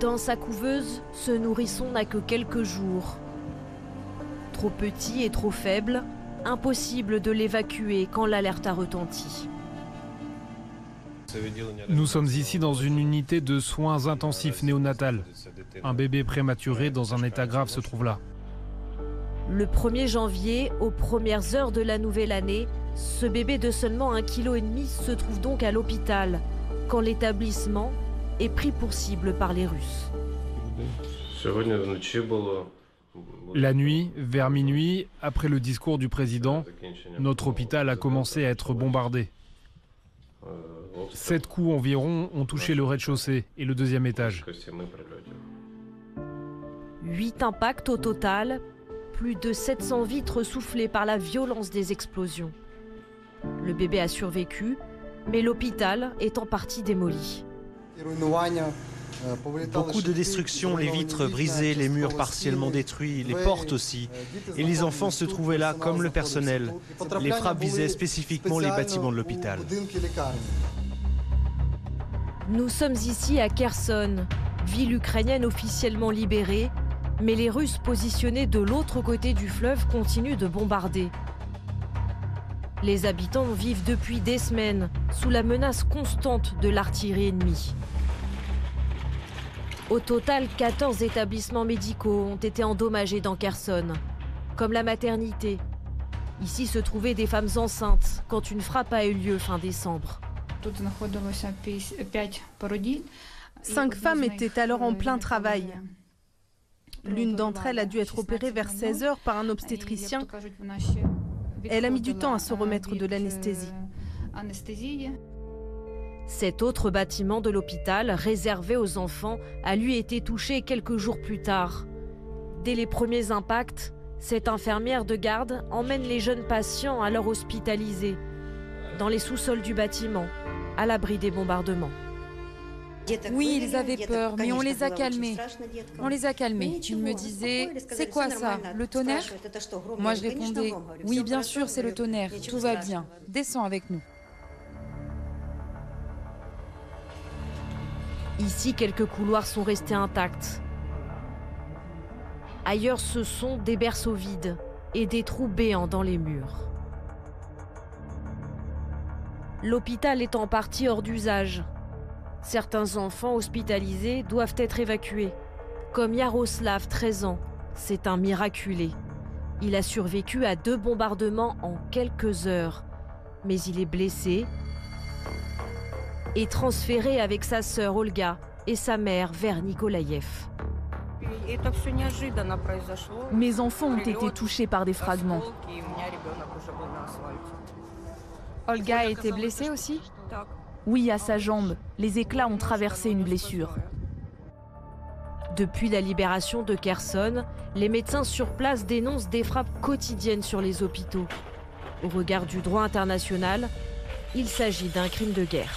Dans sa couveuse, ce nourrisson n'a que quelques jours. Trop petit et trop faible, impossible de l'évacuer quand l'alerte a retenti. Nous sommes ici dans une unité de soins intensifs néonatales. Un bébé prématuré dans un état grave se trouve là. Le 1er janvier, aux premières heures de la nouvelle année, ce bébé de seulement 1,5 kg se trouve donc à l'hôpital, quand l'établissement est pris pour cible par les Russes. La nuit, vers minuit, après le discours du président, notre hôpital a commencé à être bombardé. 7 coups environ ont touché le rez-de-chaussée et le 2e étage. 8 impacts au total, plus de 700 vitres soufflées par la violence des explosions. Le bébé a survécu, mais l'hôpital est en partie démoli. Beaucoup de destruction, les vitres brisées, les murs partiellement détruits, les portes aussi. Et les enfants se trouvaient là comme le personnel. Les frappes visaient spécifiquement les bâtiments de l'hôpital. Nous sommes ici à Kherson, ville ukrainienne officiellement libérée, mais les Russes positionnés de l'autre côté du fleuve continuent de bombarder. Les habitants vivent depuis des semaines sous la menace constante de l'artillerie ennemie. Au total, 14 établissements médicaux ont été endommagés dans Kherson, comme la maternité. Ici se trouvaient des femmes enceintes quand une frappe a eu lieu fin décembre. 5 femmes étaient alors en plein travail. L'une d'entre elles a dû être opérée vers 16 h par un obstétricien. Elle a mis du temps à se remettre de l'anesthésie. Cet autre bâtiment de l'hôpital, réservé aux enfants, a lui été touché quelques jours plus tard. Dès les premiers impacts, cette infirmière de garde emmène les jeunes patients alors hospitalisés, dans les sous-sols du bâtiment, à l'abri des bombardements. Oui, ils avaient peur, mais on les a calmés. On les a calmés. Ils me disaient, c'est quoi ça, le tonnerre? Moi je répondais, oui bien sûr c'est le tonnerre, tout va bien, descends avec nous. Ici, quelques couloirs sont restés intacts. Ailleurs, ce sont des berceaux vides et des trous béants dans les murs. L'hôpital est en partie hors d'usage. Certains enfants hospitalisés doivent être évacués, comme Yaroslav, 13 ans. C'est un miraculé. Il a survécu à 2 bombardements en quelques heures, mais il est blessé et transféré avec sa sœur Olga et sa mère vers Nikolaïev. Mes enfants ont été touchés par des fragments. Olga a été blessée aussi? Oui, à sa jambe. Les éclats ont traversé une blessure. Depuis la libération de Kherson, les médecins sur place dénoncent des frappes quotidiennes sur les hôpitaux. Au regard du droit international, il s'agit d'un crime de guerre.